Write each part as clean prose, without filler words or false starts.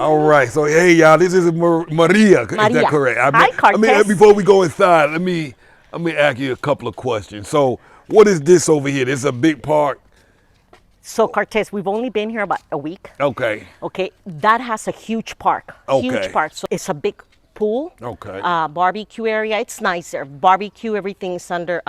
All right, so hey y'all, this is Maria. Is that correct? Hi, Cartess. Before we go inside, let me ask you a couple of questions. So, what is this over here? This is a big park. So, Cartess, we've only been here about a week. Okay. Okay, that has a huge park. Okay. Huge park. So it's a big pool. Okay. Barbecue area. It's nice there. Barbecue, everything's under.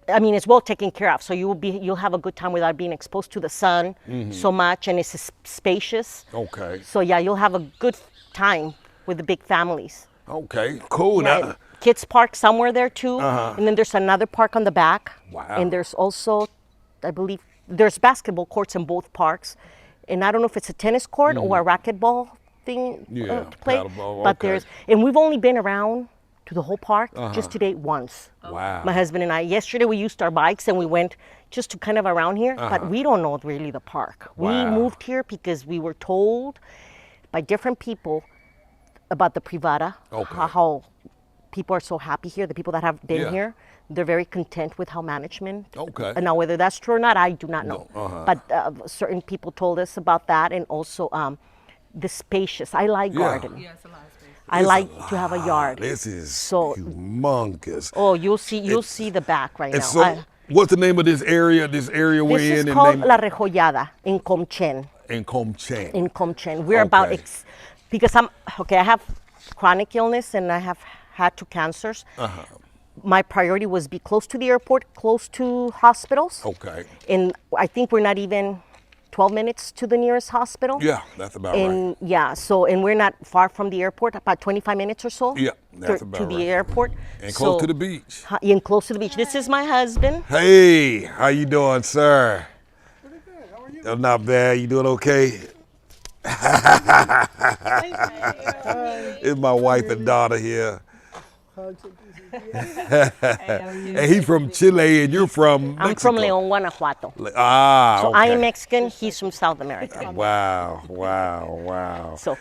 I mean, it's well taken care of. So you'll have a good time without being exposed to the sun so much, and it's spacious. Okay. So yeah, you'll have a good time with the big families. Okay. Cool. Yeah, kids park somewhere there too, and then there's another park on the back. Wow. And there's also, I believe, there's basketball courts in both parks, and I don't know if it's a tennis court or a racquetball thing to play. Paddleball, but okay. and we've only been around to the whole park just today once. Wow. My husband and I. Yesterday we used our bikes and we went just to kind of around here, but we don't know really the park. Wow. We moved here because we were told by different people about the Privada, how people are so happy here. The people that have been here, they're very content with how management. Okay. And now whether that's true or not, I do not know. But certain people told us about that, and also the spacious. I like gardening. Yeah, it's a lot of space. I like to have a yard. This is so humongous. Oh, you'll see the back right now. So, what's the name of this area? This area we're in? This is called La Rejollada in Komchen. In Komchen. In Komchen. We're about because I have chronic illness and I have had 2 cancers. My priority was be close to the airport, close to hospitals. Okay. And I think we're not even 12 minutes to the nearest hospital. Yeah, that's about right. Yeah, so, and we're not far from the airport, about 25 minutes or so. Yeah, that's about to the airport. And close to the beach. And close to the beach. This is my husband. Hey, how you doing, sir? Pretty good. How are you? Not bad. You doing okay? It's my wife and daughter here. And he's from Chile, and you're from Mexico. I'm from León, Guanajuato. So I am Mexican. He's from South America. Wow. So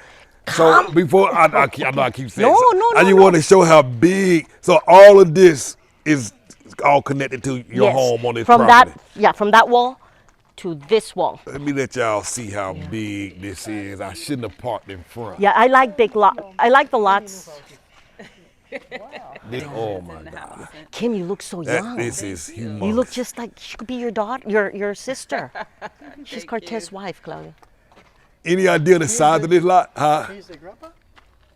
before I know I keep saying, No, I just want to show how big. So all of this is all connected to your home on this property. From that wall to this wall. Let me let y'all see how big this is. I shouldn't have parked in front. Yeah, I like big lots. I like the lots. Oh my God. Kim, you look so young. This is humongous. You look just like she could be your daughter, your sister. She's Cartess' wife, Claudia. Any idea the size of this lot? Huh? He's the grandpa,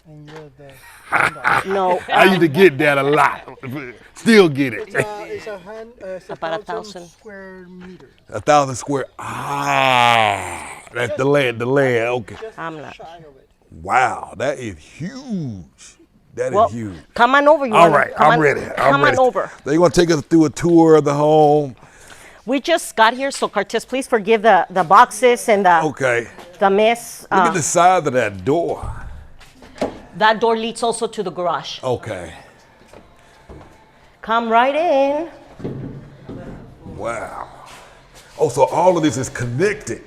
and you're the granddaughter. No. I used to get that a lot. Still get it. It's About 1,000 square meters. 1,000 square. That's the land. Okay. I'm not. Shy of it. Wow, that is huge. That is huge. Come on over. All right, I'm ready. Come on over. They're going to take us through a tour of the home. We just got here, so Cartess, please forgive the boxes and the mess. Look at the size of that door. That door leads also to the garage. Okay. Come right in. Wow. Oh, so all of this is connected.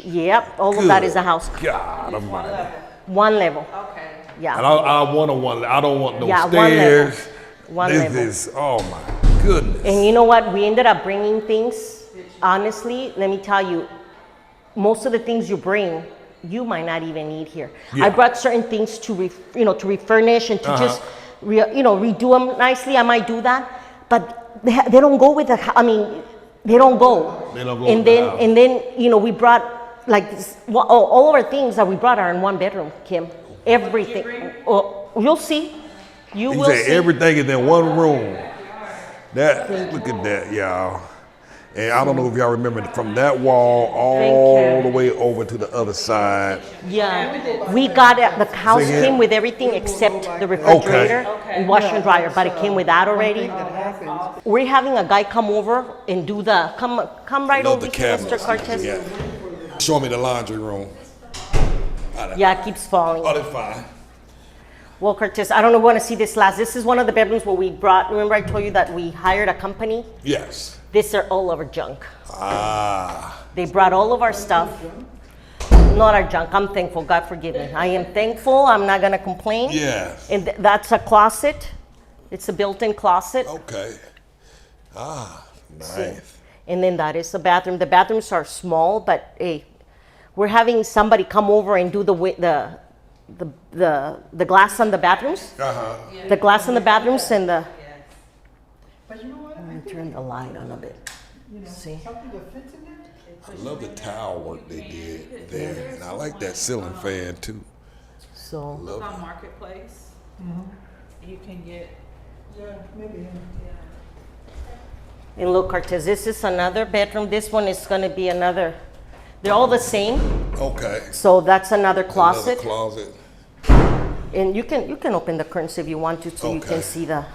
Yep, all of that is the house. God almighty. One level. Okay. Yeah. And I want one. I don't want no stairs. One level. This is, oh my goodness. And you know what? We ended up bringing things. Honestly, let me tell you, most of the things you bring, you might not even need here. Yeah. I brought certain things to refurnish and to just redo them nicely. I might do that, but they don't go with the. I mean, they don't go. They don't go. And then we brought like this, all of our things that we brought are in one bedroom, Kim. Everything. Oh, you'll see. You will see. Everything is in one room. Look at that, y'all. And I don't know if y'all remember from that wall all the way over to the other side. Yeah, we got it. The house came with everything except the refrigerator and washer and dryer, but it came with that already. We're having a guy come over and do come right over here, Mr. Cartess. Yeah. Show me the laundry room. Yeah, it keeps falling. Oh, that's fine. Well, Cartess, I don't know if you want to see this last. This is one of the bedrooms where we brought, remember I told you that we hired a company? Yes. These are all of our junk. They brought all of our stuff. Not our junk. I'm thankful. God forgive me. I am thankful. I'm not going to complain. Yes. And that's a closet. It's a built-in closet. Okay. Nice. And then that is the bathroom. The bathrooms are small, but hey, We're having somebody come over and do the glass on the bathrooms. The glass in the bathrooms and the. But you know what? I'm gonna turn the light on a bit. See? Something that fits in there. I love the tile work they did there, and I like that ceiling fan too. So. Look on Marketplace. You can get. Yeah, maybe. And look, Cartess, this is another bedroom. This one is gonna be another. They're all the same. Okay. So that's another closet. Another closet. And you can open the curtains if you want to, so you can see the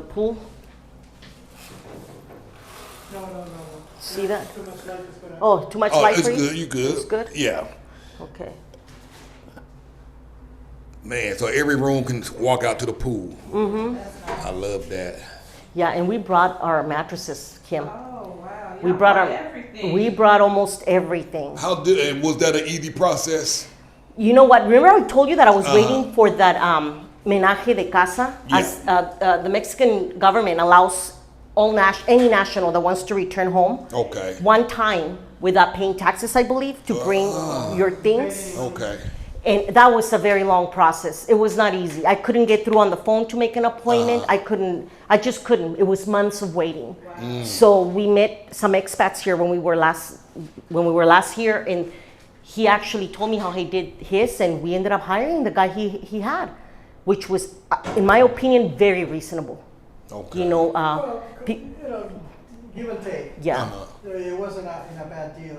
pool. No. See that? Too much light is gonna. Oh, too much Oh, light it's for you? good. You good? It's good? Yeah. Okay. Man, so every room can walk out to the pool. I love that. Yeah, and we brought our mattresses, Kim. Oh wow! We brought everything. we brought almost everything. How did, and was that an easy process? You know what? Remember I told you that I was waiting for that menaje de casa? Yeah. As the Mexican government allows any national that wants to return home Okay. one time without paying taxes, I believe, to bring your things. Okay. And that was a very long process. It was not easy. I couldn't get through on the phone to make an appointment. I just couldn't. It was months of waiting. So we met some expats here when we were last here, and he actually told me how he did his, and we ended up hiring the guy he had, which was, in my opinion, very reasonable. Okay. You know, Well, you know, give and take. yeah. It wasn't in a bad deal.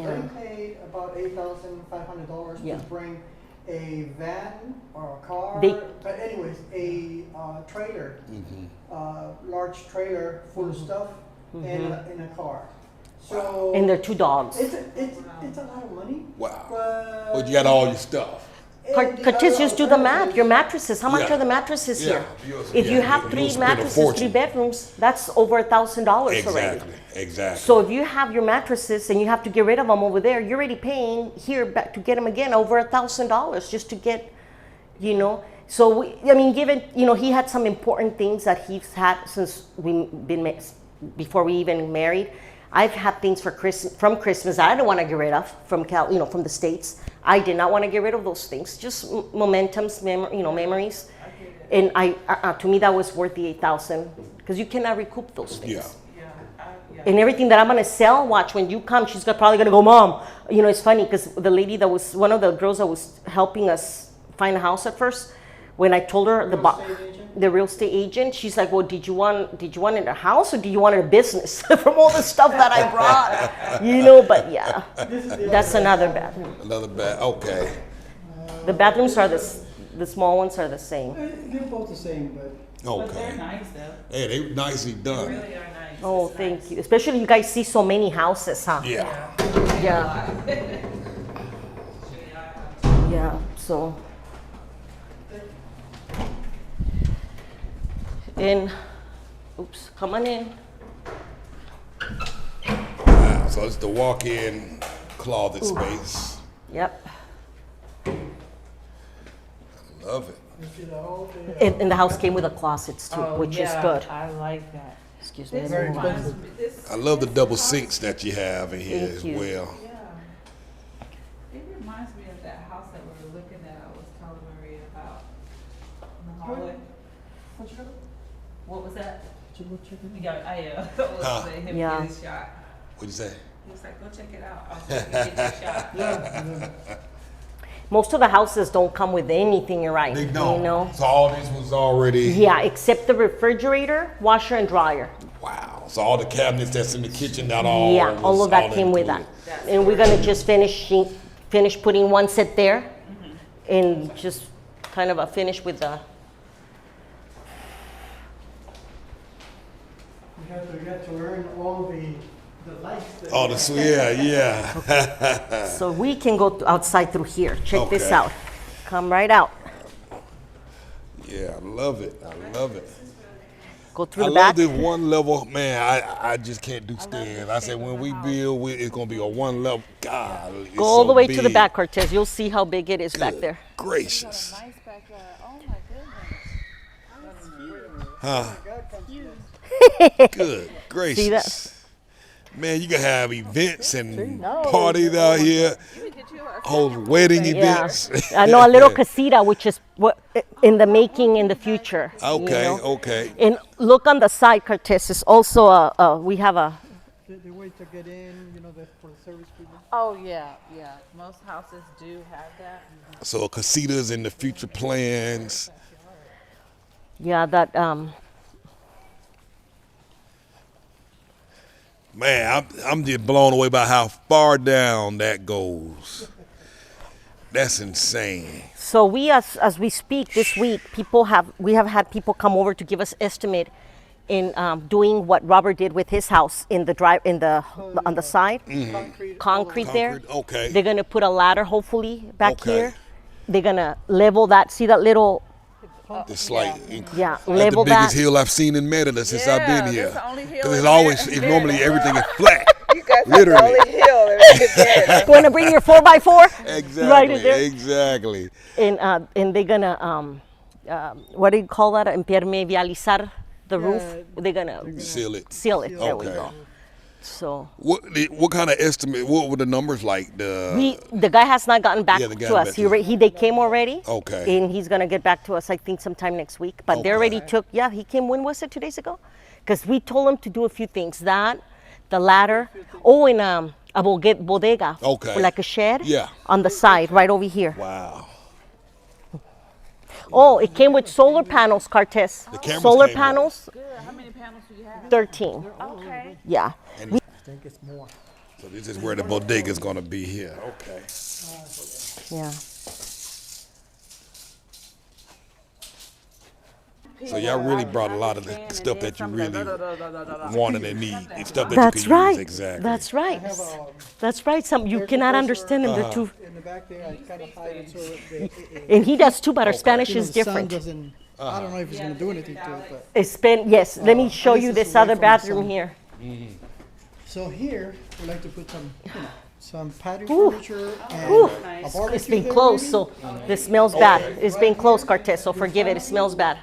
They paid about $8,500 Yeah. to bring a van or a car. They- But anyways, a trailer, large trailer full of stuff, in a car. So And their two dogs. it's a lot of money. Wow. But But you got all your stuff. Cartess, just do the math. Your mattresses. How much Yeah. are the mattresses Yeah. here? If you have you'll three spend a mattresses, fortune. 3 bedrooms, that's over $1,000 already. Exactly. So if you have your mattresses and you have to get rid of them over there, you're already paying here back to get them again over $1,000 just to get, you know. So given he had some important things that he's had since before we even married. I've had things from Christmas that I don't want to get rid of from from the States. I did not want to get rid of those things, just mementos, memories. And to me that was worth the $8,000 because you cannot recoup those things. Yeah. And everything that I'm gonna sell, watch when you come, she's probably gonna go, Mom. It's funny because the lady that was one of the girls that was helping us find a house at first, when I told her the real estate agent, she's like, well, did you want it a house or do you want it a business from all the stuff that I brought? But yeah, that's another bathroom. Another bed. Okay. The bathrooms are the small ones are the same. they're both the same, but But they're Okay. nice though. Hey, they nicely They done. really are nice. Oh, It's thank nice. you. Especially you guys see so many houses, huh? Yeah. Yeah. Yeah. So. And, oops, come on in. Wow. So it's the walk-in closet space. Yep. Love it. you see the whole thing. And the house came with the closets too, which is good. I like that. Excuse me. This Very reminds expensive. me. This. I love the double sinks that you have in here Thank as you. well. Yeah. It reminds me of that house that we were looking at. I was telling Maria about in the hallway. What you got? What was that? Should we check it? Yeah, was Huh. letting him Yeah. get his shot. What'd you say? He was like, go check it out. I was like, get your shot. Yeah. Most of the houses don't come with anything, you're right. They don't. You know? So all this was already. Yeah, except the refrigerator, washer, and dryer. Wow. So all the cabinets that's in the kitchen, not all. Yeah, all was of that came with that. included. And we're gonna just finish putting one set there, and just kind of a finish with the. You have to learn all the lights. that Oh, you the yeah. So we can go outside through here. Check this Okay. out. Come right out. Yeah, I love it. I love it. Go through I the love back. this one level, man. I just can't do stairs. I said when we build, it's gonna be a one level. God, it's Go all so the way to the big. back, Cartess. You'll see how big it is back there. Gracious, Nice backyard. Oh my goodness. huh? got comes Good gracious. that? Man, you can have events and parties out here. Get you a Hold wedding Yeah. events. No, a little casita, which is what in the making in the future. Okay, you know? okay. And look on the side, Cartess, is also we have a, The way to get in, you know, for the service people. Oh yeah, yeah. Most houses do have that. So casitas in the future plans. yeah, that, Man, I'm just blown away by how far down that goes. That's insane. so we, as we speak this week, we have had people come over to give us estimate in doing what Robert did with his house in the on the side, concrete there. Okay. They're gonna put a ladder hopefully back Okay. here. They're gonna level that. See that little, It's like yeah, that's the level that. biggest hill I've seen in Merida since I've been Yeah, here. that's the only hill Because in it's always, Merida. normally everything is flat. You guys Literally. have the only hill in Merida. Going to bring your 4x4 Exactly. right in there. Exactly. And they're gonna what do you call that? Impermeabilizar the roof. They're gonna Seal it. seal it. There we Okay. go. So What kind of estimate? What were the numbers like? the guy has not gotten back Yeah, the guy to us. back to you. They came already. Okay. And he's gonna get back to us, I think, sometime next week. But they Okay. already took. Yeah, he came. When was it? 2 days ago? Because we told him to do a few things. That, the ladder. Oh, and a bodega. Okay. Like a shed. Yeah. On the side, right over here. Wow. Oh, it came with solar panels, Cartess. The cameras Solar came with it. panels, Good. How many panels do you have? 13. Okay. Yeah. I think it's more. So this is where the bodega is going to be here. Okay. Yeah. So y'all really brought a lot of the stuff that you really wanted and need. And stuff that That's you could right. use. Exactly. That's right. I have That's right. Some you air cannot compressor, understand them. They're too. in the back there. I kind of hide it so that And he does too, but our Spanish you know, is the sound different. doesn't. I don't know if it's gonna do anything to it, but It's been yes. Let me show this you is this away other from the bathroom sun. here. so here we like to put some, you know, some patio Ooh. furniture and Ooh. a barbecue. It's been there closed, maybe. so this smells bad. It's been closed, Cartess. So forgive it. It smells bad.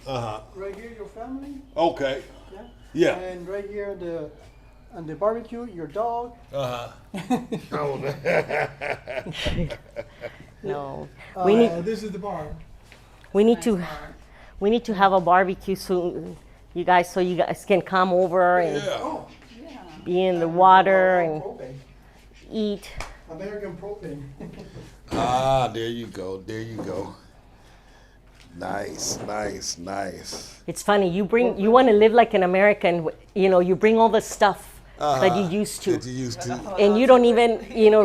Right here, your family. Okay. Yeah. Yeah. And right here, on the barbecue, your dog. No, we need This is the bar. we need to have a barbecue soon, you guys, so you guys can come over and Yeah. be in the water and Propane. eat. American propane. Ah, there you go. There you go. Nice, nice, nice. It's funny. You want to live like an American. You know, you bring all the stuff that you used to, That you used to. and you don't even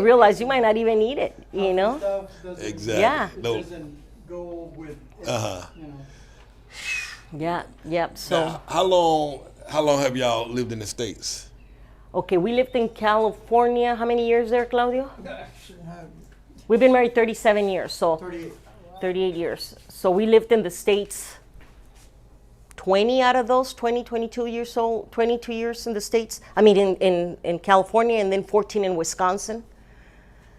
realize you might not even eat it. You know. Stuff doesn't- Exactly. Yeah. No. Doesn't go with. It, you know. Yeah. Yep. So Now, how long have y'all lived in the States? okay, we lived in California. How many years there, Claudio? We've been married 37 years. So 38. 38 years. So we lived in the States 20 out of those, 22 years old, 22 years in the States. I mean, in California, and then 14 in Wisconsin.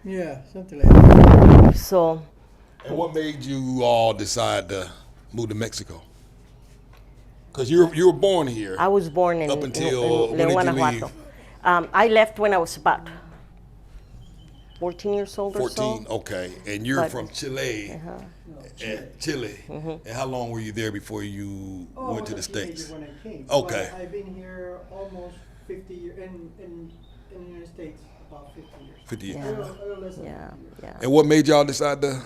Yeah, something like that. So And what made you all decide to move to Mexico? Because you were born here. I was born in, Up until in when did you Guanajuato. leave? I left when I was about 14 years old 14. or so. Okay. And you're But- from Chile. Chile. And how long were you there before you Oh, went I to the was a teenager States? when I came. Okay. But I've been here almost 50 years in the United States, about 50 years. 50 years. A little less than Yeah, 50 years. yeah. And what made y'all decide to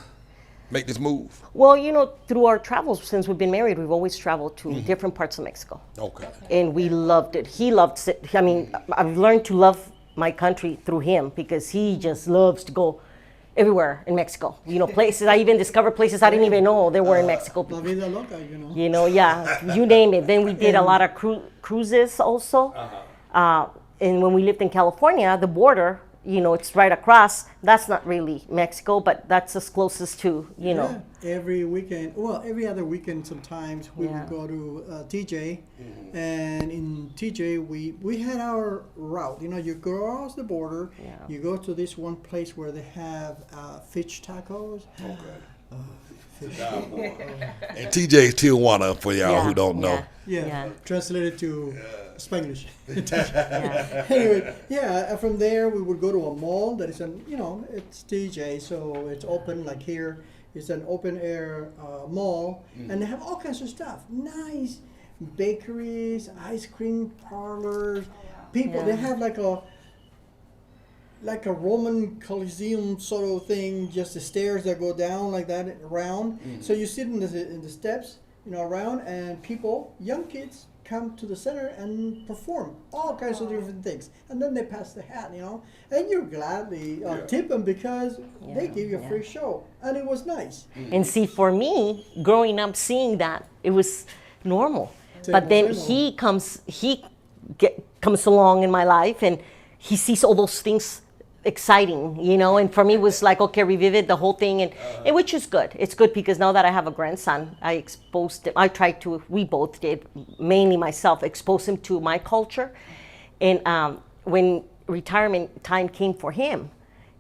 make this move? Well, through our travels, since we've been married, we've always traveled to different parts of Mexico. Okay. And we loved it. He loved it. I mean, I've learned to love my country through him because he just loves to go everywhere in Mexico. Places I even discovered places I didn't even know they were in Mexico. La vida loca, you know. Yeah, you name it. Then we did a lot of cruises also. And when we lived in California, the border, it's right across. That's not really Mexico, but that's as closest to, Yeah, every weekend, well, every other weekend sometimes we Yeah. would go to TJ, and in TJ we had our route. You cross the border, Yeah. you go to this one place where they have fish tacos, And TJ's Tijuana for y'all who don't know. Yeah, translated to Spanish. Yeah. Anyway, from there we would go to a mall that is it's TJ, so it's open like here. It's an open air mall, and they have all kinds of stuff. Nice bakeries, ice cream parlors. People, they have like a Roman Colosseum sort of thing, just the stairs that go down like that around. So you sit in the steps, around, and people, young kids, come to the center and perform all kinds of different things, and then they pass the hat, and you gladly tip them because they give you a free show, and it was nice. And see, for me, growing up, seeing that, it was normal. But then he comes along in my life, and he sees all those things exciting, and for me it was like, okay, revisit the whole thing, and which is good. It's good because now that I have a grandson, I exposed him, we both did, mainly myself, expose him to my culture. And when retirement time came for him,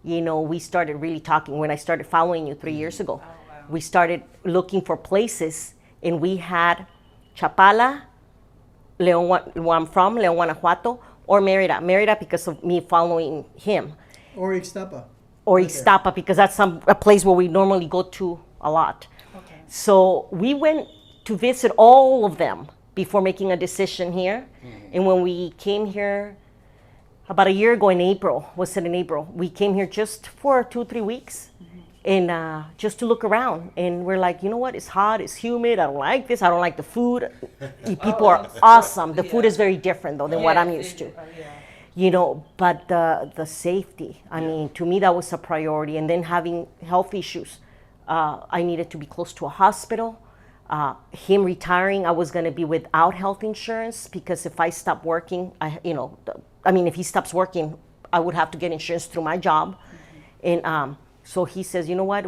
we started really talking. When I started following you 3 years ago, we started looking for places, and we had Chapala, Leon, where I'm from, Leon, Guanajuato, or Merida because of me following him. Or Ixtapa. Or Ixtapa, because that's a place where we normally go to a lot. Okay. So we went to visit all of them before making a decision here. And when we came here about a year ago in April, we came here just for 2-3 weeks, and just to look around. And we're like, you know what? It's hot, it's humid, I don't like this, I don't like the food. People are awesome. The food is very different, though, than what I'm used to. But the safety, I mean, to me, that was a priority. And then having health issues, I needed to be close to a hospital. Him retiring, I was going to be without health insurance, because if I stop working, if he stops working, I would have to get insurance through my job. And so he says, you know what,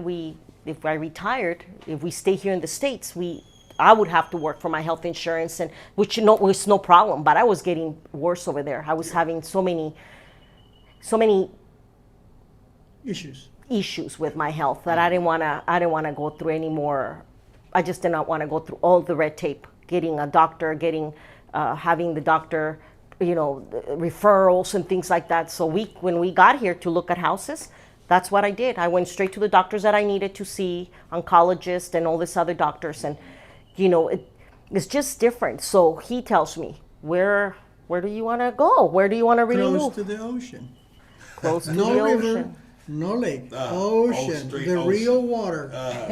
if I retired, if we stay here in the States, I would have to work for my health insurance, and which was no problem, but I was getting worse over there. I was having so many issues with my health that I didn't want to go through anymore. I just did not want to go through all the red tape, getting a doctor, having the doctor, referrals and things like that. So when we got here to look at houses, that's what I did. I went straight to the doctors that I needed to see, oncologists and all these other doctors, and it's just different. So he tells me, where do you want to go? Where do you want to really move? Close to the ocean. Close to no the river, ocean. No lake, ocean, the ocean. real water,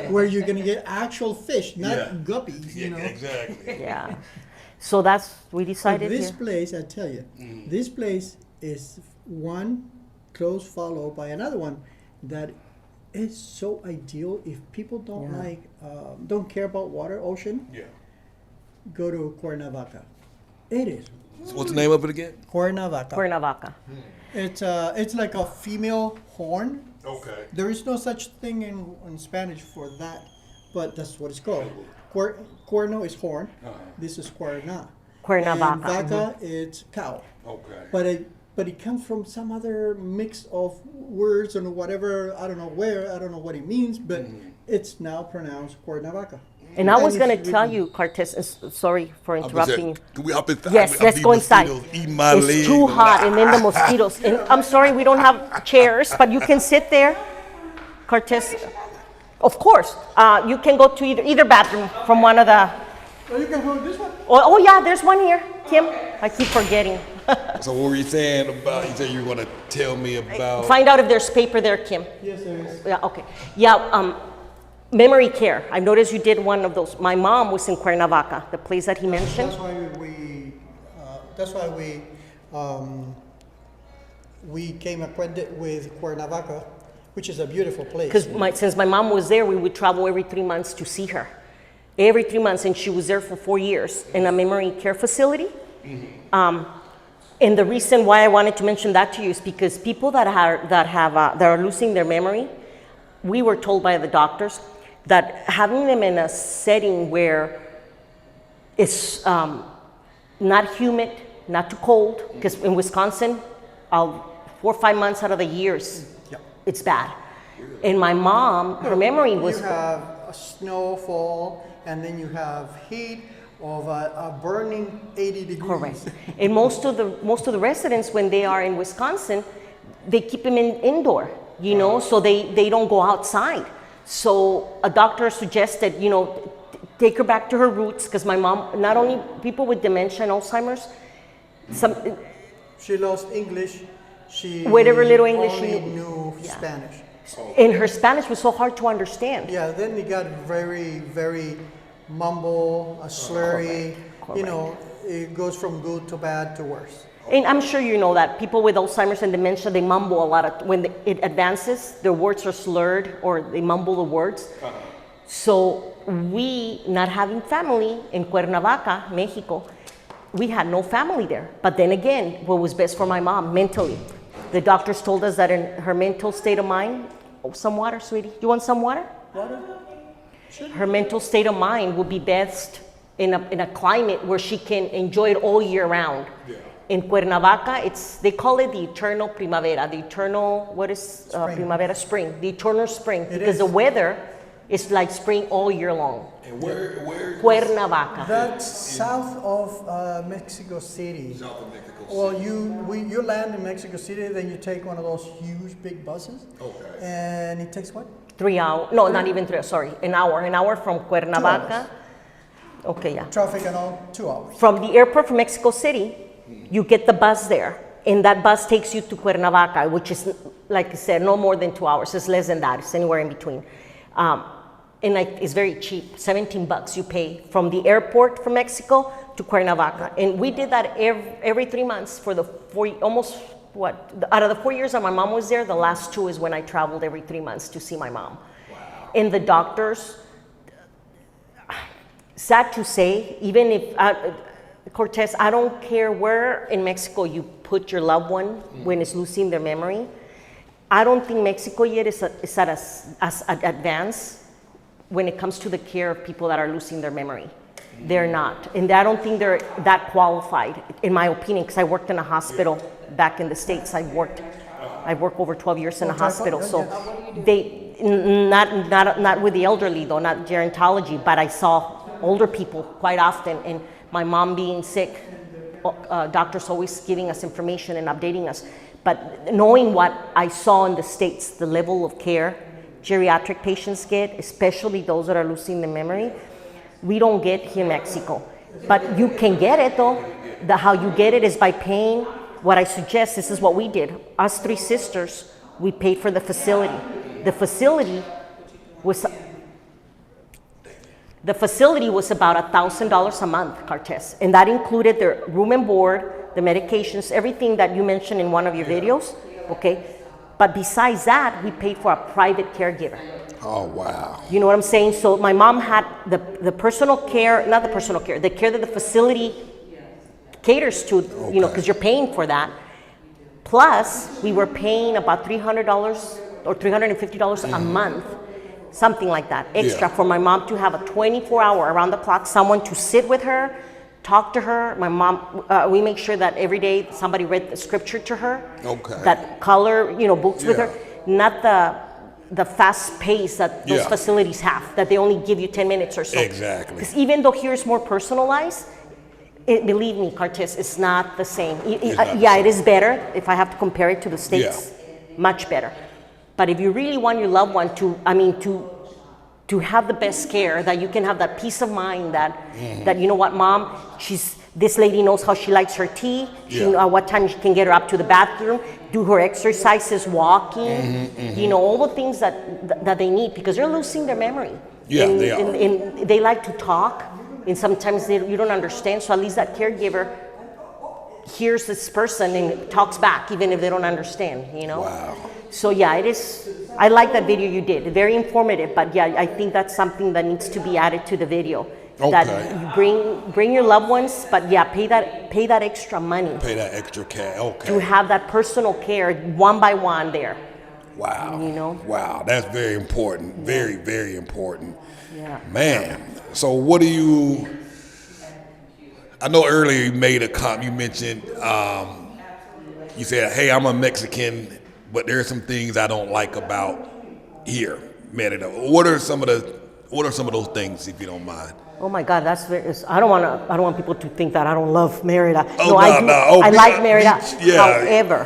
where you're going to get actual fish, not guppies, Exactly. Yeah. So we decided this here. place, I tell you, this place is one close follow by another one that is so ideal. If people don't care about water, ocean, go to Cuernavaca. It is. So what's the name of it again? Cuernavaca. It's like a female horn. Okay. There is no such thing in Spanish for that, but that's what it's called. Cuerno is horn. This is Cuerna. Cuernavaca. And vaca, it's cow. Okay. But it comes from some other mix of words and whatever. I don't know what it means, but it's now pronounced Cuernavaca. And I was going to tell you, Cartess, sorry for interrupting you. Can we up it? Yes, let's go inside. It's too hot, and then the mosquitoes. And I'm sorry, we don't have chairs, but you can sit there, Cartess. Of course, you can go to either bathroom from one of the. Oh, you can hold this one. Oh yeah, there's one here, Kim. I keep forgetting. So what were you saying about? You said you were going to tell me about. Find out if there's paper there, Kim. Yes, there is. Yeah. Okay. Yeah. Memory care. I noticed you did one of those. My mom was in Cuernavaca, the place that he mentioned. That's why we came acquainted with Cuernavaca, which is a beautiful place. Because since my mom was there, we would travel every 3 months to see her. Every 3 months, and she was there for 4 years in a memory care facility. And the reason why I wanted to mention that to you is because people that are losing their memory, we were told by the doctors that having them in a setting where it's not humid, not too cold, because in Wisconsin, 4 or 5 months out of the years, it's bad. And my mom, her memory was You have a snowfall, and then you have heat of a burning 80 degrees. correct. And most of the residents, when they are in Wisconsin, they keep them indoor, you know, so they don't go outside. So a doctor suggested, you know, take her back to her roots, because my mom, not only people with dementia and Alzheimer's, She lost English. She Whatever little English she only knew. knew Yeah. Spanish. and her Spanish was so hard to understand. Yeah, then it got very, very mumble, slurry. Correct. You know, it goes from good to bad to worse. And I'm sure you know that people with Alzheimer's and dementia, they mumble a lot. When it advances, their words are slurred or they mumble the words. So we, not having family in Cuernavaca, Mexico, we had no family there. But then again, what was best for my mom mentally? The doctors told us that in her mental state of mind, some water, sweetie. You want some water? Water? Sure. Her mental state of mind would be best in a climate where she can enjoy it all year round. Yeah. In Cuernavaca, they call it the eternal primavera, the eternal, what is Spring. primavera? Spring, the eternal spring, It because is. the weather is like spring all year long. And where? Cuernavaca. That's south of Mexico City. South of Mexico. Well, you land in Mexico City, then you take one of those huge big buses. Okay. And it takes what? 3 hours, no, not even 3 hours, sorry, an hour from Cuernavaca. Okay, yeah. Traffic and all, 2 hours. From the airport from Mexico City, you get the bus there, and that bus takes you to Cuernavaca, which is, like I said, no more than 2 hours. It's less than that. It's anywhere in between. And it's very cheap, $17 you pay from the airport from Mexico to Cuernavaca. And we did that every 3 months for the out of the 4 years that my mom was there, the last 2 is when I traveled every 3 months to see my mom. Wow. And the doctors, sad to say, even if, Cortez, I don't care where in Mexico you put your loved one when it's losing their memory. I don't think Mexico yet is at as advanced when it comes to the care of people that are losing their memory. They're not. And I don't think they're that qualified, in my opinion, because I worked in a hospital back in the States. I've worked over 12 years in a hospital. So they, not with the elderly though, not gerontology, but I saw older people quite often. And my mom being sick, doctors always giving us information and updating us. But knowing what I saw in the States, the level of care geriatric patients get, especially those that are losing the memory, we don't get here in Mexico. But you can get it though. How you get it is by paying. What I suggest, this is what we did. Us 3 sisters, we paid for the facility. The facility was about $1,000 a month, Cartess. And that included their room and board, the medications, everything that you mentioned in one of your videos, okay? But besides that, we paid for a private caregiver. Oh, wow. You know what I'm saying? So my mom had the personal care, not the personal care, the care that the facility caters to, you know, because you're paying for that. Plus, we were paying about $300 or $350 a month, something like that, extra for my mom to have a 24-hour around the clock, someone to sit with her, talk to her. My mom, we make sure that every day somebody read the scripture to her. Okay. That color, you know, books with her. Not the fast pace that those facilities have, that they only give you 10 minutes or so. Exactly. Because even though here is more personalized, believe me, Cartess, it's not the same. It is better if I have to compare it to the States. Much better. But if you really want your loved one to have the best care, that you can have that peace of mind that you know what, mom, this lady knows how she likes her tea. She knows what time she can get her up to the bathroom, do her exercises, walking, you know, all the things that they need, because they're losing their memory. Yeah, and, they are. And they like to talk, and sometimes you don't understand. So at least that caregiver hears this person and talks back, even if they don't understand, you know? Wow. So yeah, it is. I like that video you did. Very informative, but yeah, I think that's something that needs to be added to the video. Okay. That you bring your loved ones, but yeah, pay that extra money. Pay that extra cash. Okay. To have that personal care one by one there. Wow. You know? Wow, that's very important. Very, very important. Yeah. Man, so what do you, I know earlier you made a comment, you mentioned, you said, hey, I'm a Mexican, but there are some things I don't like about here, Merida? What are some of those things, if you don't mind? Oh my God, I don't want people to think that I don't love Merida. Oh, no, I do. I like Merida. Yeah. However,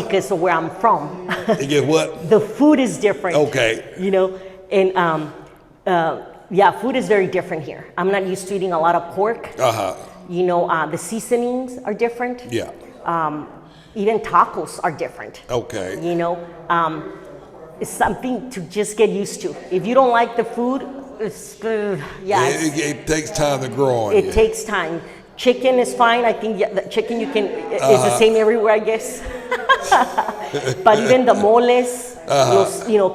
because of where I'm from, You get what? the food is different. Okay. You know, and food is very different here. I'm not used to eating a lot of pork. You know, the seasonings are different. Yeah. Even tacos are different. Okay. You know, it's something to just get used to. If you don't like the food, It takes time to grow on you. It takes time. Chicken is fine. I think the chicken is the same everywhere, I guess. But even the moles,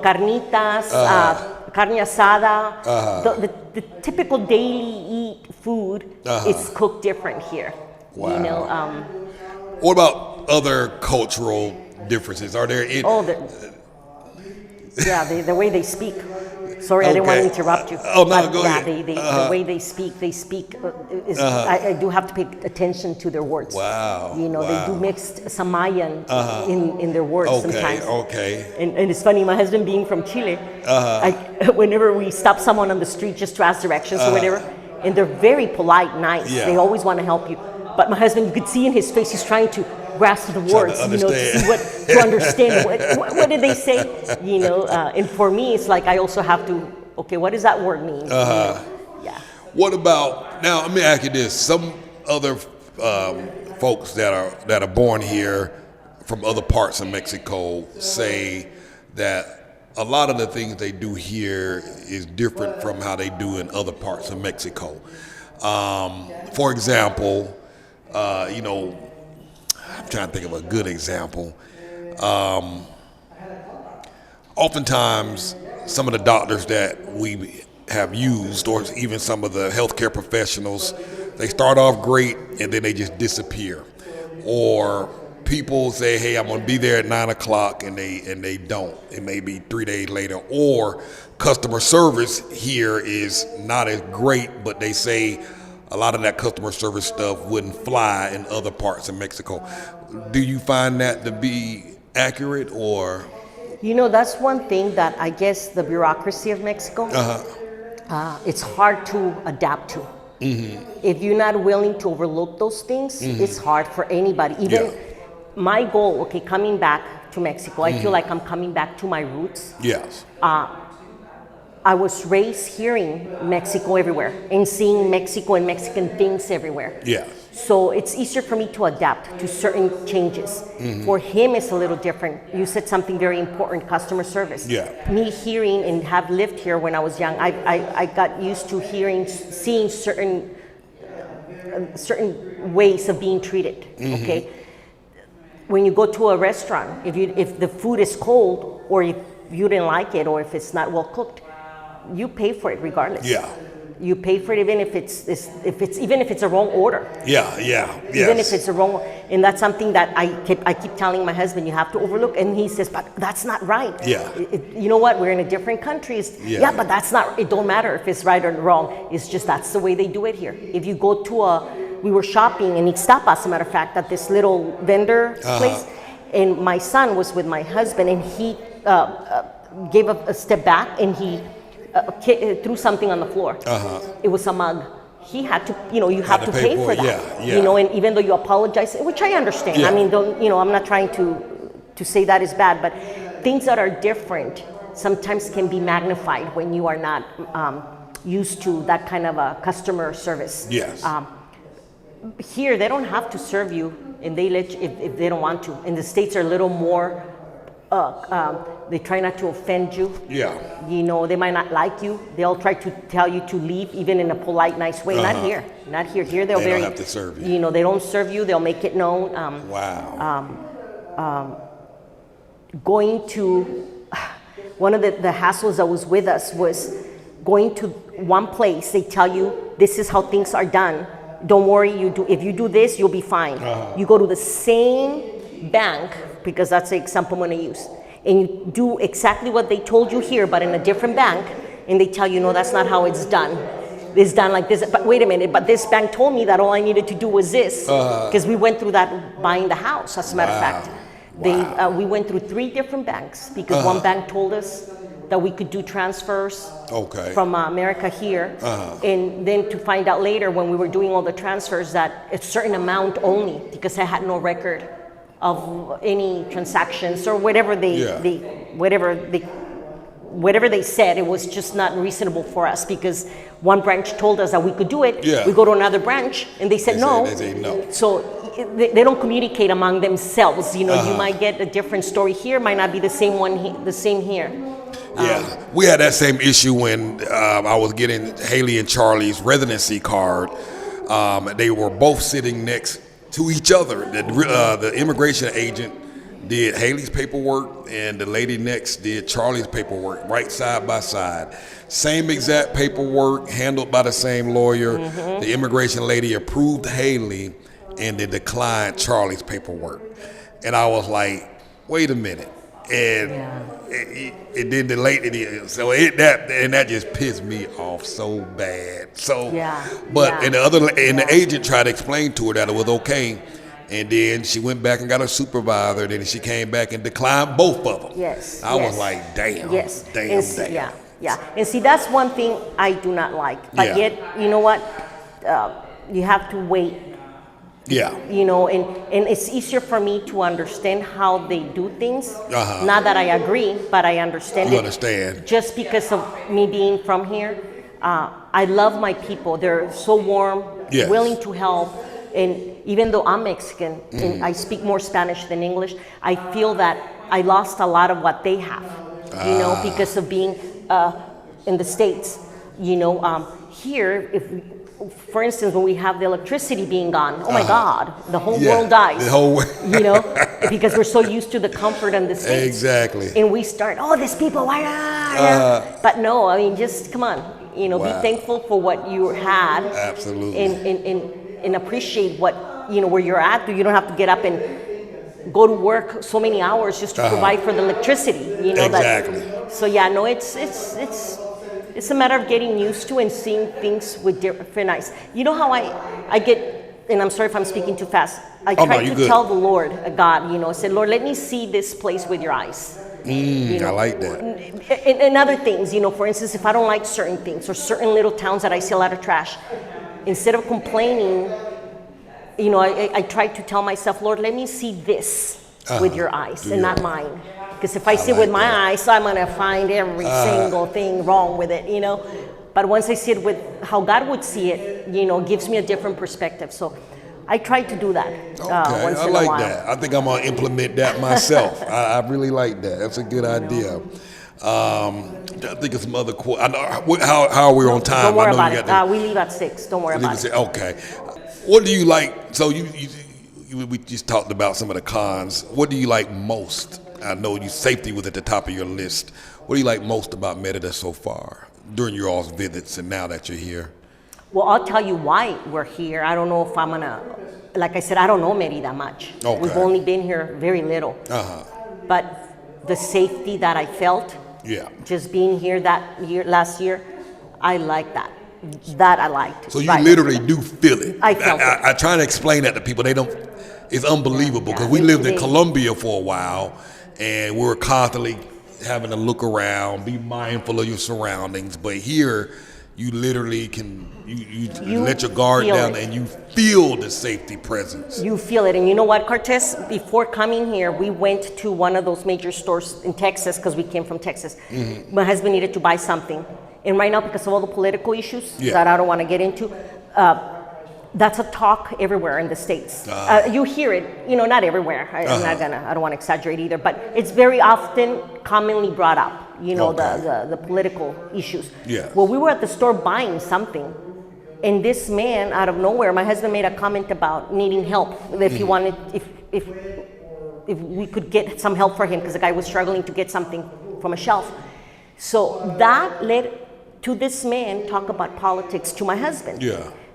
carnitas, carne asada, the typical daily eat food is cooked different here. Wow. You know. What about other cultural differences? Are there any? The way they speak. Sorry, I didn't want to interrupt you. Go ahead. The way they speak. I do have to pay attention to their words. Wow. You know, they do mix some Mayan in their words sometimes. Okay. And it's funny, my husband being from Chile, whenever we stop someone on the street just to ask directions or whatever, and they're very polite, nice. Yeah. They always want to help you. But my husband, you could see in his face, he's trying to grasp the words, to understand what did they say, and for me, it's like I also have to, okay, what does that word mean? Yeah. What about, now let me ask you this, some other folks that are born here from other parts of Mexico say that a lot of the things they do here is different from how they do in other parts of Mexico. For example, I'm trying to think of a good example. Oftentimes, some of the doctors that we have used, or even some of the healthcare professionals, they start off great and then they just disappear. Or people say, "Hey, I'm going to be there at 9 o'clock," and they don't. It may be 3 days later. Or customer service here is not as great, but they say a lot of that customer service stuff wouldn't fly in other parts of Mexico. Do you find that to be accurate, or? That's one thing that I guess the bureaucracy of Mexico, it's hard to adapt to. Mm-hmm. If you're not willing to overlook those things, it's hard for anybody. Even my goal, coming back to Mexico, I feel like I'm coming back to my roots. Yes. I was raised hearing Mexico everywhere and seeing Mexico and Mexican things everywhere. Yeah. So it's easier for me to adapt to certain changes. For him, it's a little different. You said something very important, customer service. Yeah. Me hearing and have lived here when I was young, I got used to seeing certain ways of being treated, okay? When you go to a restaurant, if the food is cold, or if you didn't like it, or if it's not well cooked, you pay for it regardless. Yeah. You pay for it even if it's a wrong order. Yeah. Even if it's a wrong, and that's something that I keep telling my husband, you have to overlook, and he says, but that's not right. Yeah. You know what? We're in a different country. Yeah, but that's not. It don't matter if it's right or wrong. It's just that's the way they do it here. If you go to we were shopping in Ixtapa, as a matter of fact, at this little vendor place, and my son was with my husband, and he gave a step back, and he threw something on the floor. It was a mug. He had to, you have to pay for that. Yeah. And even though you apologize, which I understand. Yeah. I mean, I'm not trying to say that is bad, but things that are different sometimes can be magnified when you are not used to that kind of a customer service. Yes. Here, they don't have to serve you, and they let you if they don't want to. And the States are a little more. They try not to offend you. Yeah. They might not like you. They'll try to tell you to leave, even in a polite, nice way. Not here. Not here. Here they don't have to serve you. They don't serve you. They'll make it known. Going to one of the hassles that was with us was going to one place. They tell you this is how things are done. Don't worry. If you do this, you'll be fine. You go to the same bank, because that's the example I'm going to use, and you do exactly what they told you here, but in a different bank, and they tell you, no, that's not how it's done. It's done like this. But wait a minute, but this bank told me that all I needed to do was this, because we went through that buying the house, as a matter of fact. We went through 3 different banks, because one bank told us that we could do transfers Okay. from America here. And then to find out later when we were doing all the transfers that a certain amount only, because I had no record of any transactions or whatever whatever they said, it was just not reasonable for us, because one branch told us that we could do it. Yeah. We go to another branch and they said no. They say no. So they don't communicate among themselves. You know, you might get a different story here, might not be the same one, the same here. Yeah, we had that same issue when I was getting Haley and Charlie's residency card. They were both sitting next to each other. The immigration agent did Haley's paperwork, and the lady next did Charlie's paperwork, right side by side. Same exact paperwork, handled by the same lawyer. The immigration lady approved Haley, and they declined Charlie's paperwork. And I was like, wait a minute. And it did the lady, so that just pissed me off so bad. So, and the agent tried to explain to her that it was okay, and then she went back and got a supervisor. Then she came back and declined both of them. I was like, damn, damn. And see, that's one thing I do not like. But yet, you know what? You have to wait. You know, and it's easier for me to understand how they do things. Not that I agree, but I understand it. Just because of me being from here. I love my people. They're so warm, willing to help. And even though I'm Mexican and I speak more Spanish than English, I feel that I lost a lot of what they have, you know, because of being in the States. You know, here, for instance, when we have the electricity being gone, oh my God, the whole world dies. The whole you know, because we're so used to the comfort and the States. Exactly. And we start, these people, why? But no, I mean, just come on, you know, be thankful for what you had. Absolutely. And appreciate what, you know, where you're at. You don't have to get up and go to work so many hours just to provide for the electricity. You know. Exactly. So yeah, no, it's a matter of getting used to and seeing things with different eyes. You know how I get, and I'm sorry if I'm speaking too fast. I try to tell the Lord, God, you know, I said, Lord, let me see this place with your eyes. You know, I like that. And other things, you know, for instance, if I don't like certain things or certain little towns that I see a lot of trash, instead of complaining, you know, I try to tell myself, Lord, let me see this with your eyes and not mine. Because if I see it with my eyes, I'm going to find every single thing wrong with it, you know. But once I see it with how God would see it, you know, gives me a different perspective. So I try to do that once in a while. That. I think I'm going to implement that myself. I really like that. That's a good idea. I think of some other quotes. How are we on time? Don't worry about it. We leave at 6. Don't worry about it. Okay. What do you like? So we just talked about some of the cons. What do you like most? I know safety was at the top of your list. What do you like most about Merida so far during your all's visits and now that you're here? Well, I'll tell you why we're here. I don't know if I'm going to, like I said, I don't know Merida much. We've only been here very little. But the safety that I felt, just being here last year, I like that. That I liked. So you literally do feel it. I felt it. I try to explain that to people. They don't. It's unbelievable because we lived in Colombia for a while, and we were constantly having to look around, be mindful of your surroundings. But here, you literally can you let your guard down and you feel the safety presence. You feel it. And you know what, Cartess? Before coming here, we went to one of those major stores in Texas because we came from Texas. My husband needed to buy something. And right now, because of all the political issues that I don't want to get into, that's a talk everywhere in the States. You hear it, you know, not everywhere. I don't want to exaggerate either, but it's very often commonly brought up, you know, the political issues. Well, we were at the store buying something, and this man out of nowhere, my husband made a comment about needing help. If he wanted, if we could get some help for him, because the guy was struggling to get something from a shelf. So that led to this man talk about politics to my husband.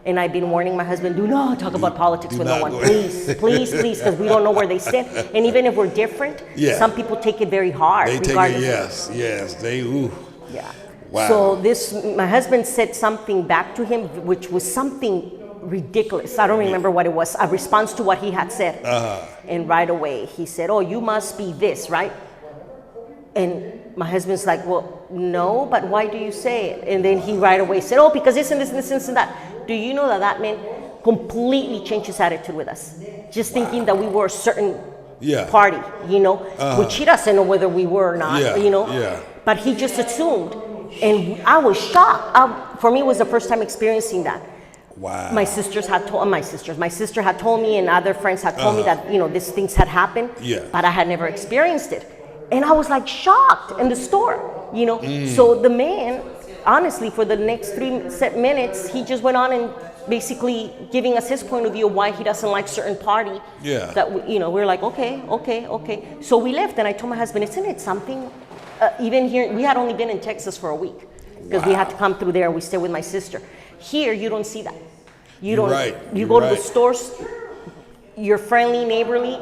And I've been warning my husband, do not talk about politics with no one. Please, because we don't know where they stand. And even if we're different, some people take it very hard. They take it, Wow. So my husband said something back to him, which was something ridiculous. I don't remember what it was, a response to what he had said. And right away, he said, oh, you must be this, right? And my husband's like, well, no, but why do you say it? And then he right away said, oh, because this and this and this and this and that. Do you know that man completely changed his attitude with us? Just thinking that we were a certain party, which he doesn't know whether we were or not, But he just assumed. And I was shocked. For me, it was the first time experiencing that. Wow. My sister had told me, and other friends had told me that, these things had happened, but I had never experienced it. And I was like shocked in the store, So the man, honestly, for the next 3 minutes, he just went on and basically giving us his point of view of why he doesn't like certain party. Yeah. That, we're like, okay. So we left, and I told my husband, isn't it something? Even here, we had only been in Texas for a week because we had to come through there and we stayed with my sister. Here, you don't see that. You don't. Right. You go to the stores, you're friendly, neighborly.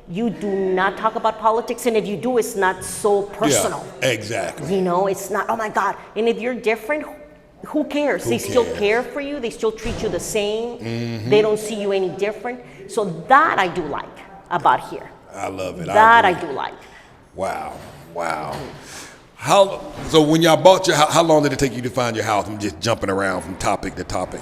You do not talk about politics, and if you do, it's not so personal. Yeah, exactly. It's not, oh my God. And if you're different, who cares? They still care for you. They still treat you the same. Mm-hmm. They don't see you any different. So that I do like about here. I love it. That I do like. Wow. So when y'all bought your house, how long did it take you to find your house? I'm just jumping around from topic to topic.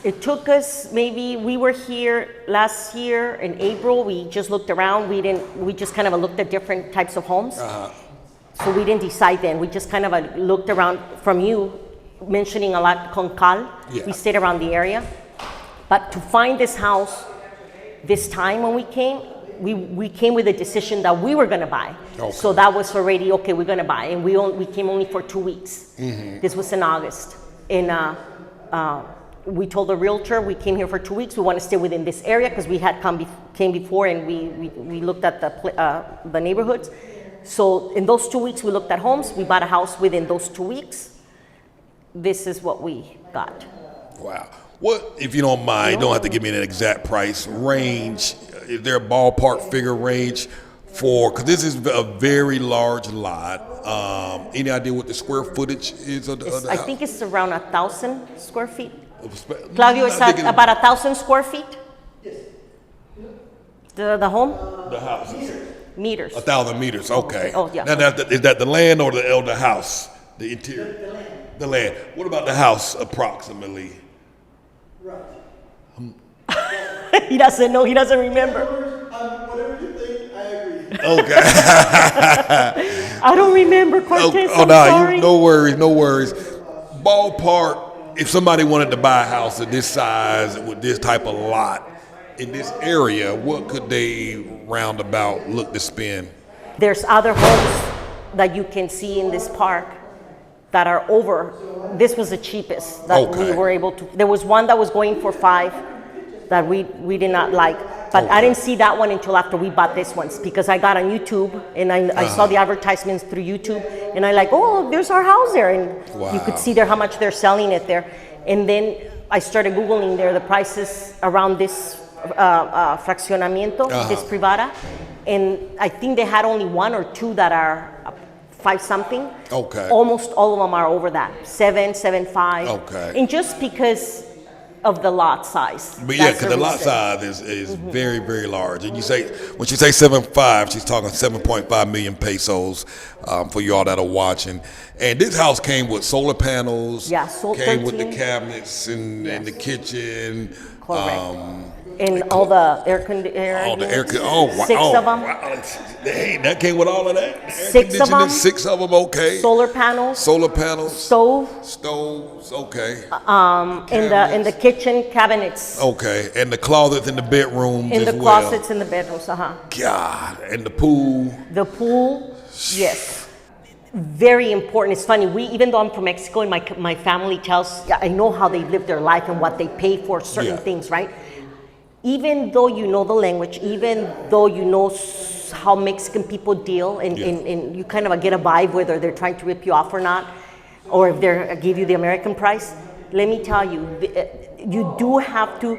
It took us we were here last year in April. We just looked around. We just kind of looked at different types of homes. So we didn't decide then. We just kind of looked around from you mentioning a lot Concal. Yeah. We stayed around the area. But to find this house this time when we came, we came with a decision that we were going to buy. Okay. So that was already, okay, we're going to buy. And we came only for 2 weeks. Mm-hmm. This was in August. And we told the realtor we came here for 2 weeks. We want to stay within this area because we had came before and we looked at the neighborhoods. So in those 2 weeks, we looked at homes. We bought a house within those 2 weeks. This is what we got. Wow. What, if you don't mind, you don't have to give me an exact price range. Is there a ballpark figure range for, because this is a very large lot. Any idea what the square footage is of the house? I think it's around 1,000 square feet. Claudio, is that about 1,000 square feet? Yes. The home? The house. Meters. 1,000 meters, okay. Oh, yeah. Now, is that the land or the house? The interior? The land. The land. What about the house approximately? Right. He doesn't know. He doesn't remember. Whatever you think, I agree. Okay. I don't remember, Cortez. I'm sorry. No worries. Ballpark, if somebody wanted to buy a house of this size with this type of lot in this area, what could they roundabout look to spend? There's other homes that you can see in this park that are over. This was the cheapest that we were able to. There was one that was going for 5 that we did not like. But I didn't see that one until after we bought this one because I got on YouTube and I saw the advertisements through YouTube and I like, oh, there's our house there. And you could see there how much they're selling it there. And then I started Googling there the prices around this fraccionamiento, this privada. And I think they had only 1 or 2 that are 5 something. Okay. Almost all of them are over that, 7.5. Okay. And just because of the lot size. But yeah, because the lot size is very, very large. And when she say 7.5, she's talking 7.5 million pesos for y'all that are watching. And this house came with solar panels. Yeah, came with the cabinets and the kitchen. Correct. And all the air conditioners. Oh, wow. 6 of them. Wow. Hey, that came with all of that? 6 of them. 6 of them, okay. Solar panels. Stoves, okay. In the kitchen cabinets. Okay, and the closets in the bedrooms in as the well. closets in the bedrooms, God, and the pool. The pool, yes. Very important. It's funny, even though I'm from Mexico and my family I know how they live their life and what they pay for certain things, right? Even though you know the language, even though you know how Mexican people deal, and you kind of get a vibe whether they're trying to rip you off or not, or if they give you the American price, let me tell you, you do have to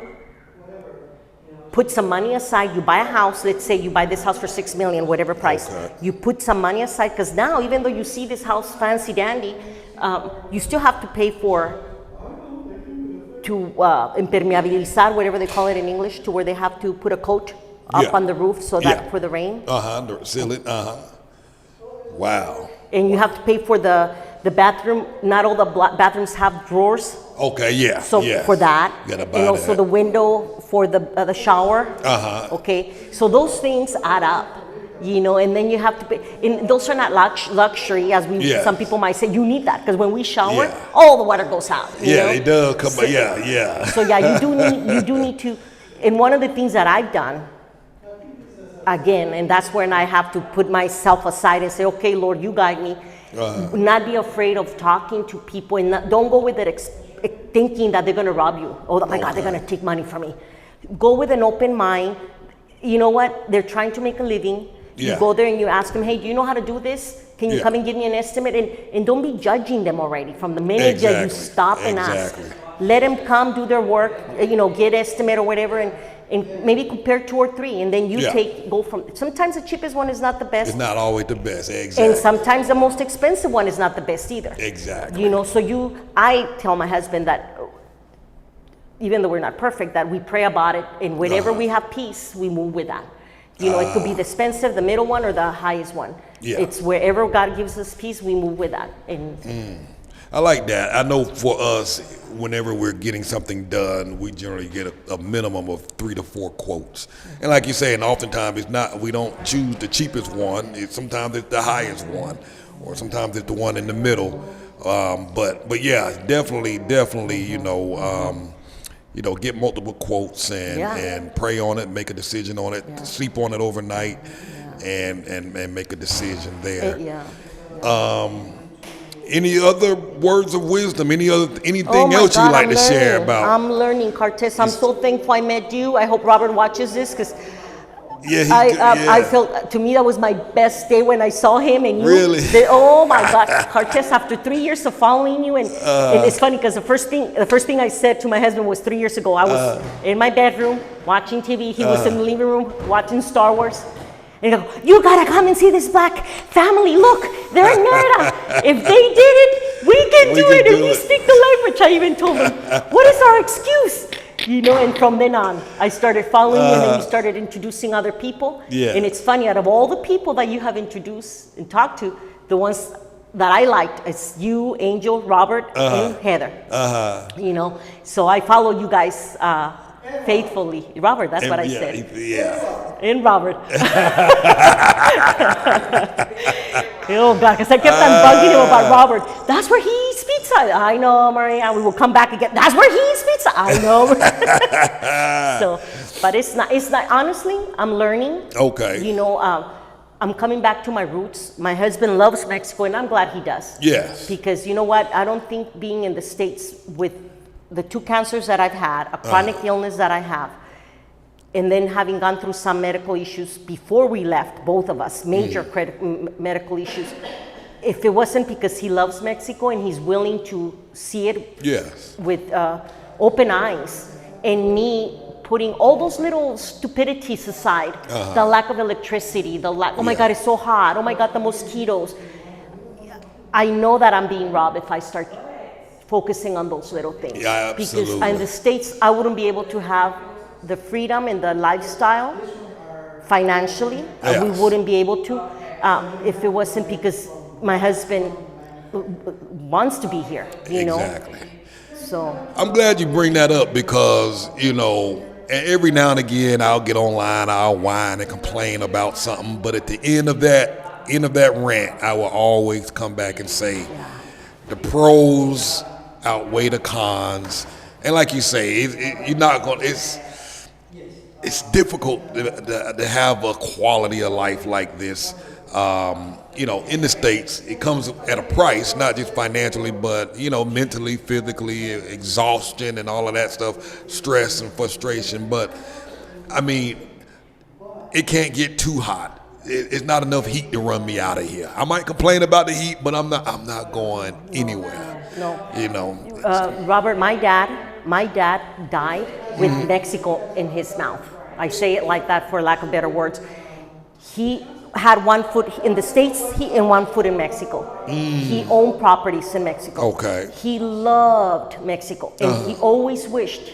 put some money aside. You buy a house, let's say you buy this house for $6 million, whatever price. You put some money aside, because now, even though you see this house fancy dandy, you still have to pay to impermeabilizar, whatever they call it in English, to where they have to put a coat up on the roof so that for the rain. Seal it. Wow. and you have to pay for the bathroom. Not all the bathrooms have drawers. Okay, yeah. So yeah. for that, You gotta buy and also that. the window for the shower. Okay, so those things add up, and then you have to pay. And those are not luxury, as Yeah. some people might say. You need that because when we shower, Yeah. all the water goes out. It does come. Yeah. So yeah, you do need to. And one of the things that I've done, again, and that's when I have to put myself aside and say, okay, Lord, you guide me. Not be afraid of talking to people, and don't go with it thinking that they're going to rob you. Oh my God, they're going to take money from me. Go with an open mind. You know what? They're trying to make a living. Yeah. You go there and you ask them, hey, do you know how to do this? Can you come and give me an estimate? And don't be judging them already from the minute that you stop and ask. Let them come do their work, get estimate or whatever, and maybe compare 2 or 3, and then you go from. Sometimes the cheapest one is not the best. It's not always the best, exactly. And sometimes the most expensive one is not the best either. Exactly. So I tell my husband that even though we're not perfect, that we pray about it, and whenever we have peace, we move with that. It could be the expensive, the middle one, or the highest one. Yeah. It's wherever God gives us peace, we move with that. And I like that. I know for us, whenever we're getting something done, we generally get a minimum of 3 to 4 quotes. And like you say, and oftentimes we don't choose the cheapest one. Sometimes it's the highest one, or sometimes it's the one in the middle. But yeah, definitely, get multiple quotes and pray on it, make a decision on it, sleep on it overnight, and make a decision there. Any other words of wisdom? Anything else you'd like to share about? I'm learning, Cartess. I'm so thankful I met you. I hope Robert watches this because I felt, to me, that was my best day when I saw him. And you, really? Oh my God, Cartess! After 3 years of following you, and it's funny because the first thing I said to my husband was 3 years ago. I was in my bedroom watching TV. He was in the living room watching Star Wars. And he goes, you gotta come and see this black family. Look, they're in Merida. If they did it, we can do it. And we speak the language. I even told him, what is our excuse? And from then on, I started following you, and then you started introducing other people. Yeah. And it's funny, out of all the people that you have introduced and talked to, the ones that I liked is you, Angel, Robert, and Heather. So I follow you guys faithfully. Robert, that's what I said. Yeah. And Robert. Oh God, because I kept on bugging him about Robert. That's where he speaks. I know, Maria. We will come back again. That's where he speaks. I know. But it's not. Honestly, I'm learning. Okay. I'm coming back to my roots. My husband loves Mexico, and I'm glad he does. Yes. Because you know what? I don't think being in the States with the 2 cancers that I've had, a chronic illness that I have, and then having gone through some medical issues before we left, both of us, major medical issues, if it wasn't because he loves Mexico and he's willing to see it with open eyes, and me putting all those little stupidities aside, the lack of electricity, oh my God, it's so hot, oh my God, the mosquitoes. I know that I'm being robbed if I start focusing on those little things. Yeah, absolutely. Because in the States, I wouldn't be able to have the freedom and the lifestyle financially. We wouldn't be able to if it wasn't because my husband wants to be here, Exactly. So I'm glad you bring that up because, every now and again I'll get online, I'll whine and complain about something, but at the end of that rant, I will always come back and say the pros outweigh the cons. And like you say, you're not going. It's difficult to have a quality of life like this. In the States, it comes at a price, not just financially, but, mentally, physically, exhaustion and all of that stuff, stress and frustration. But, it can't get too hot. It's not enough heat to run me out of here. I might complain about the heat, but I'm not going anywhere. No. Robert, my dad died with Mexico in his mouth. I say it like that for lack of better words. He had 1 foot in the States and 1 foot in Mexico. He owned properties in Mexico. Okay. He loved Mexico, and he always wished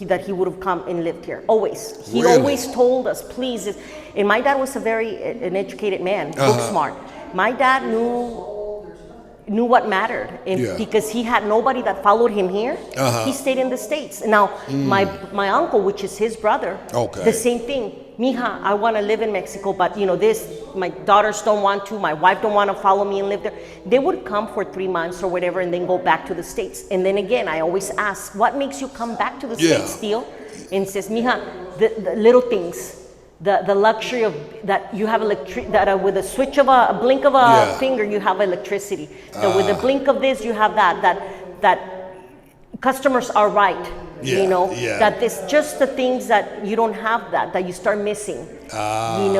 that he would have come and lived here. Always. He always told us, please. And my dad was an educated man, book smart. My dad knew what mattered, and because he had nobody that followed him here, he stayed in the States. Now, my uncle, which is his brother, the same thing. Mija, I want to live in Mexico, but my daughters don't want to, my wife don't want to follow me and live there. They would come for 3 months or whatever and then go back to the States. And then again, I always ask, what makes you come back to the States, Theo? And says, Mija, the little things. The luxury of that you have with a switch of a blink of a finger you have electricity. That with a blink of this you have that customers are right. That it's just the things that you don't have that you start missing. And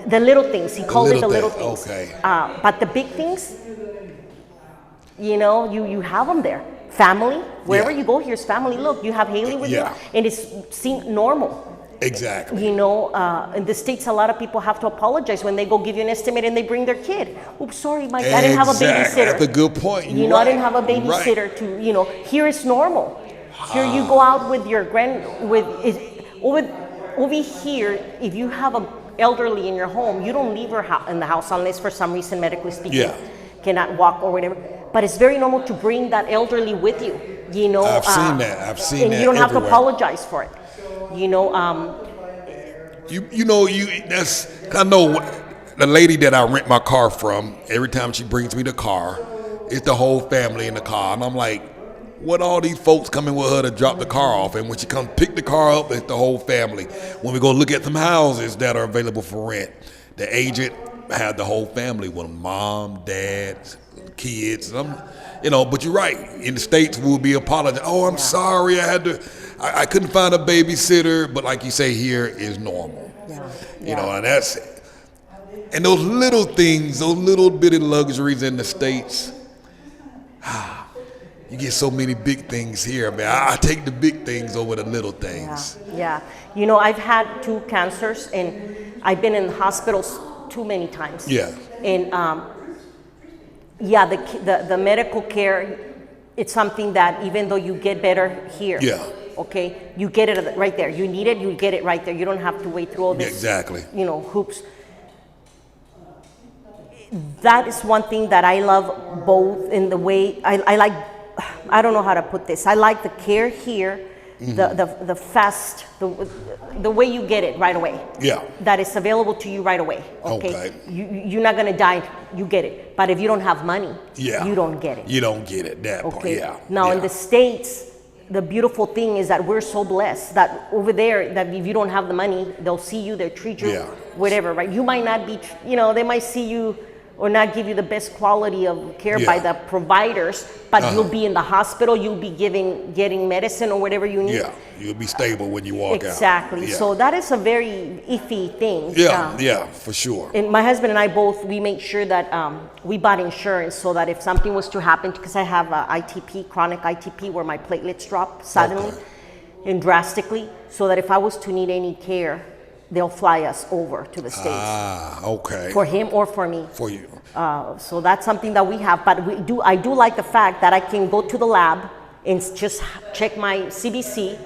the little things. He called it the little things. Okay. But the big things, you have them there. Family, wherever you go, here's family. Look, you have Haley with you, and it's seen normal. Exactly. In the States, a lot of people have to apologize when they go give you an estimate and they bring their kid. Oops, sorry, Mike, I didn't have a babysitter. That's a good point. I didn't have a babysitter to, here it's normal. Here you go out with your over here, if you have an elderly in your home, you don't leave her in the house unless for some reason, medically speaking, cannot walk or whatever. But it's very normal to bring that elderly with you, I've seen that. And you don't have to apologize for it. I know the lady that I rent my car from, every time she brings me the car, it's the whole family in the car. And I'm like, what all these folks coming with her to drop the car off? And when she comes pick the car up, it's the whole family. When we go look at some houses that are available for rent, the agent had the whole family with them, mom, dad, kids. But you're right. In the States, we'll be apologizing. Oh, I'm sorry, I couldn't find a babysitter, but like you say, here is normal. And those little things, those little bitty luxuries in the States, you get so many big things here, man. I take the big things over the little things. Yeah. I've had 2 cancers, and I've been in hospitals too many times. Yeah. And the medical care, it's something that even though you get better here. Yeah. Okay, you get it right there. You need it, you get it right there. You don't have to wait through all this, hoops. That is one thing that I love both in the way, I like, I don't know how to put this. I like the care here, the fast, the way you get it right away. Yeah. That is available to you right away. Okay. You're not gonna die, you get it. But if you don't have money, you don't get it. You don't get it, that part, Now in the States, the beautiful thing is that we're so blessed that over there, that if you don't have the money, they'll see you, they'll treat you, whatever, right? You might not be, they might see you or not give you the best quality of care by the providers, but you'll be in the hospital, you'll be getting medicine or whatever you need. Yeah, you'll be stable when you walk out. Exactly. So that is a very iffy thing. Yeah, for sure. And my husband and I both, we made sure that we bought insurance so that if something was to happen, because I have ITP, chronic ITP, where my platelets drop suddenly and drastically, so that if I was to need any care, they'll fly us over to the States. For him or for me. For you. So that's something that we have. But I do like the fact that I can go to the lab and just check my CBC,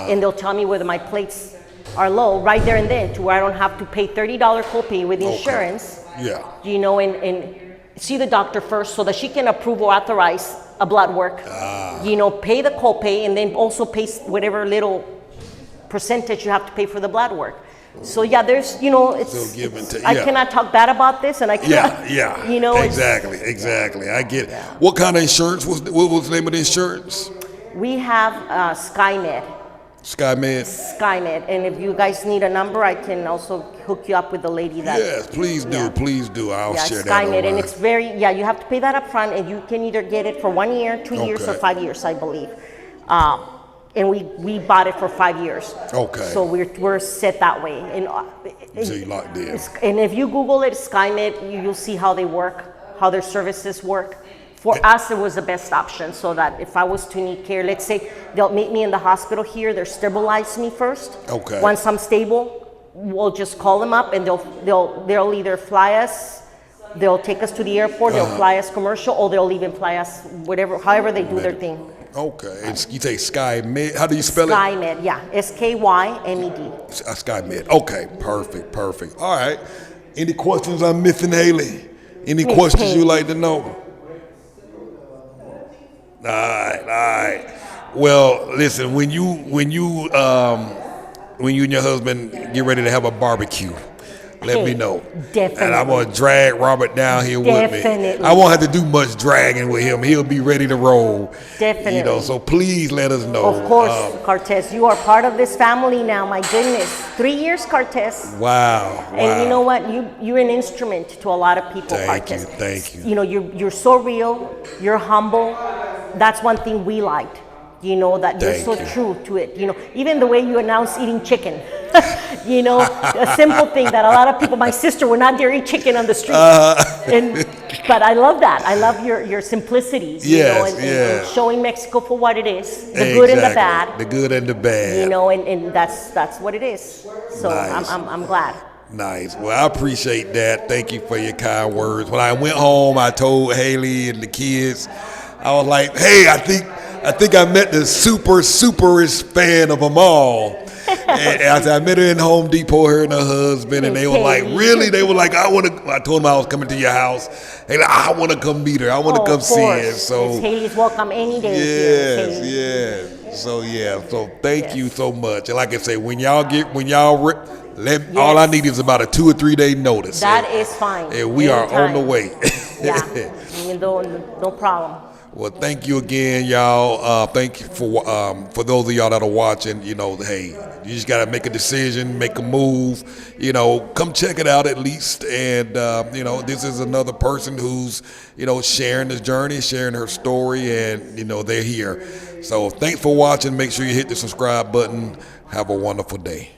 and they'll tell me whether my plates are low right there and then, to where I don't have to pay $30 copay with insurance. And see the doctor first so that she can approve or authorize a blood work. Pay the copay, and then also pay whatever little percentage you have to pay for the blood work. So there's, I cannot talk bad about this, and I cannot, Exactly. I get it. What kind of insurance what was the name of the insurance? We have SkyMed. SkyMed, and if you guys need a number, I can also hook you up with the lady that. Yes, please do. I'll share that. SkyMed, and it's very, you have to pay that up front, and you can either get it for 1 year, 2 years, or 5 years, I believe. And we bought it for 5 years. So we're set that way. And so you locked in. And if you Google it, SkyMed, you'll see how they work, how their services work. For us, it was the best option, so that if I was to need care, let's say they'll meet me in the hospital here, they'll stabilize me first. Once I'm stable, we'll just call them up, and they'll either fly us, they'll take us to the airport, they'll fly us commercial, or they'll even fly us however they do their thing. And you say SkyMed. How do you spell it? SkyMed, SkyMed. SkyMed. Okay, perfect. All right. Any questions I'm missing, Haley? Any questions you'd like to know? All right. Well, listen, when you and your husband get ready to have a barbecue, let me know. Definitely. And I'm gonna drag Robert down here with me. Definitely. I won't have to do much dragging with him. He'll be ready to roll. Definitely. You know, so please let us know. Of course, Cartess, you are part of this family now. My goodness, 3 years, Cartess. Wow. And you know what? You're an instrument to a lot of people, Thank you. Cartess. Thank you. You know, you're so real. You're humble. That's one thing we liked. You know, that you're Thank so you. true to it. You know, even the way you announce eating chicken. You know, a simple thing that a lot of people, my sister would not dare eat chicken on the street. But I love that. I love your simplicity. You know, and showing Mexico for what it is. The good and the bad. The good and the bad. You know, and that's what it is. So Nice. I'm glad. Nice. Well, I appreciate that. Thank you for your kind words. When I went home, I told Haley and the kids, I was like, hey, I think I met the superest fan of them all. And I met her in Home Depot, her and her husband, and they were like, really? They were like, I told them I was coming to your house. They like, I want to come meet her. I want to come see her. So Miss Haley's welcome any day. So thank you so much. And like I say, all I need is about a 2 or 3 day notice. That is fine. And we are on the way. No problem. Well, thank you again, y'all. Thank you for those of y'all that are watching. You know, hey, you just gotta make a decision, make a move. You know, come check it out at least. And you know, this is another person who's sharing this journey, sharing her story, and they're here. So thanks for watching. Make sure you hit the subscribe button. Have a wonderful day.